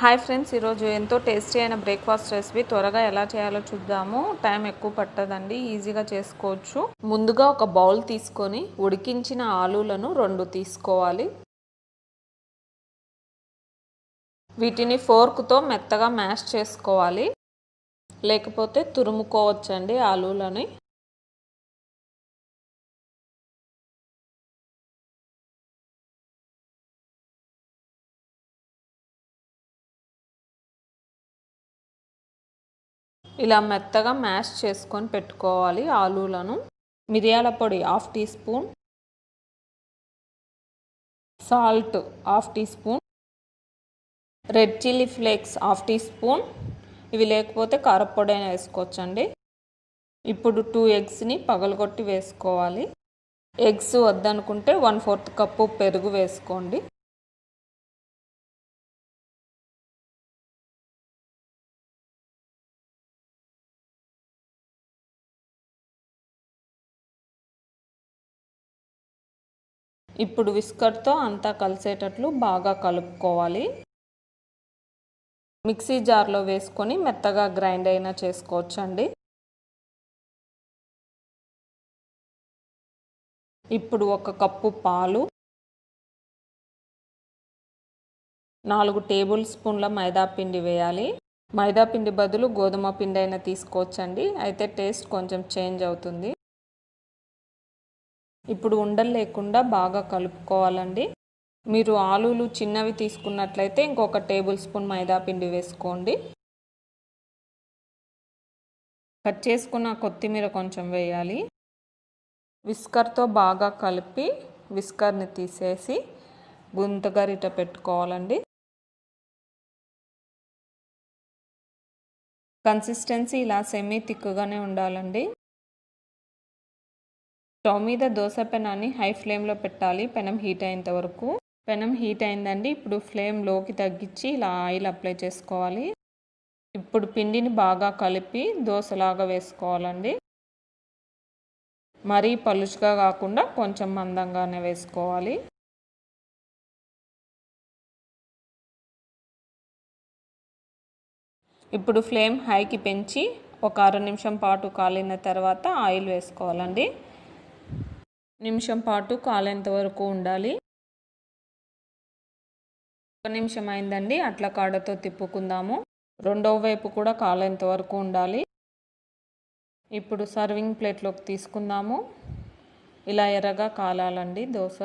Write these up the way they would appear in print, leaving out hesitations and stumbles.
Hi friends, ఈరోజు ఎంతో tasty అయిన బ్రేక్ఫాస్ట్ రెసిపీ త్వరగా ఎలా చేయాలో చూద్దాము. టైం ఎక్కువ పట్టదండి, ఈజీగా చేసుకోవచ్చు. ముందుగా ఒక బౌల్ తీసుకొని ఉడికించిన ఆలూలను 2 తీసుకోవాలి. వీటిని ఫోర్క్తో మెత్తగా మ్యాష్ చేసుకోవాలి, లేకపోతే తురుముకోవచ్చండి ఆలూలని. ఇలా మెత్తగా మ్యాష్ చేసుకొని పెట్టుకోవాలి ఆలూలను. మిరియాల పొడి 1/2 teaspoon, salt 1/2 teaspoon, red chilli flakes 1/2 teaspoon. ఇవి లేకపోతే కారపొడి అయినా వేసుకోవచ్చండి. ఇప్పుడు 2 ఎగ్స్ని పగలగొట్టి వేసుకోవాలి. ఎగ్స్ వద్దనుకుంటే 1/4 కప్పు పెరుగు వేసుకోండి. ఇప్పుడు విస్కర్తో అంతా కలిసేటట్లు బాగా కలుపుకోవాలి. మిక్సీ జార్లో వేసుకొని మెత్తగా గ్రైండ్ అయినా చేసుకోవచ్చండి. ఇప్పుడు 1 కప్పు పాలు, 4 టేబుల్ స్పూన్ల మైదా పిండి వేయాలి. మైదా పిండి బదులు గోధుమ పిండి అయినా తీసుకోవచ్చండి, అయితే టేస్ట్ కొంచెం చేంజ్ అవుతుంది. ఇప్పుడు ఉండలు లేకుండా బాగా కలుపుకోవాలండి. మీరు ఆలూలు చిన్నవి తీసుకున్నట్లయితే ఇంకొక టేబుల్ స్పూన్ మైదా పిండి వేసుకోండి. కట్ చేసుకున్న కొత్తిమీర కొంచెం వేయాలి. విస్కర్తో బాగా కలిపి విస్కర్ని తీసేసి గుంతగరిట పెట్టుకోవాలండి. కన్సిస్టెన్సీ ఇలా సెమీ థిక్గానే ఉండాలండి. స్టవ్ మీద దోశ పెనాన్ని హై ఫ్లేమ్లో పెట్టాలి, పెనం హీట్ అయ్యేంత వరకు. పెనం హీట్ అయిందండి. ఇప్పుడు ఫ్లేమ్ లోకి తగ్గించి ఇలా ఆయిల్ అప్లై చేసుకోవాలి. ఇప్పుడు పిండిని బాగా కలిపి దోశలాగా వేసుకోవాలండి. మరీ పలుచగా కాకుండా కొంచెం మందంగానే వేసుకోవాలి. ఇప్పుడు ఫ్లేమ్ హైకి పెంచి ఒక 1/2 నిమిషం పాటు కాలిన తర్వాత ఆయిల్ వేసుకోవాలండి. నిమిషం పాటు కాలేంత వరకు ఉండాలి. 1 నిమిషం అయిందండి. అట్ల కాడతో తిప్పుకుందాము. రెండవ వైపు కూడా కాలేంత వరకు ఉండాలి. ఇప్పుడు సర్వింగ్ ప్లేట్లోకి తీసుకుందాము. ఇలా ఎర్రగా కాలాలండి దోశ.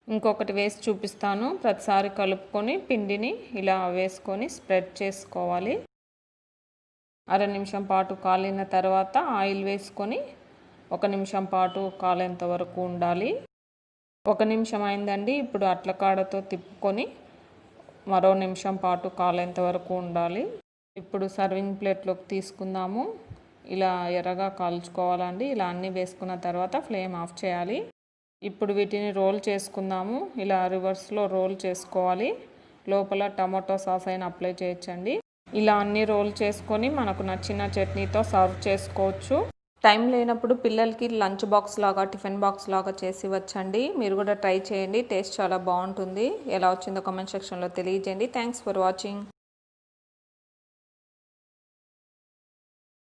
ఇంకొకటి వేసి చూపిస్తాను. ప్రతిసారి కలుపుకొని పిండిని ఇలా వేసుకొని స్ప్రెడ్ చేసుకోవాలి. 1/2 నిమిషం పాటు కాలిన తర్వాత ఆయిల్ వేసుకొని 1 నిమిషం పాటు కాలేంత వరకు ఉండాలి. 1 నిమిషం అయిందండి. ఇప్పుడు అట్ల కాడతో తిప్పుకొని మరో నిమిషం పాటు కాలేంత వరకు ఉండాలి. ఇప్పుడు సర్వింగ్ ప్లేట్లోకి తీసుకుందాము. ఇలా ఎర్రగా కాల్చుకోవాలండి. ఇలా అన్నీ వేసుకున్న తర్వాత ఫ్లేమ్ ఆఫ్ చేయాలి. ఇప్పుడు వీటిని రోల్ చేసుకుందాము. ఇలా రివర్స్లో రోల్ చేసుకోవాలి. లోపల టమాటో సాస్ అయినా అప్లై చేయొచ్చండి. ఇలా అన్నీ రోల్ చేసుకొని మనకు నచ్చిన చట్నీతో సర్వ్ చేసుకోవచ్చు. టైం లేనప్పుడు పిల్లలకి లంచ్ బాక్స్ లాగా, టిఫిన్ బాక్స్ లాగా చేసి ఇవ్వచ్చండి. మీరు కూడా ట్రై చేయండి. టేస్ట్ చాలా బాగుంటుంది. ఎలా వచ్చిందో కామెంట్ సెక్షన్లో తెలియజేయండి. Thanks for watching.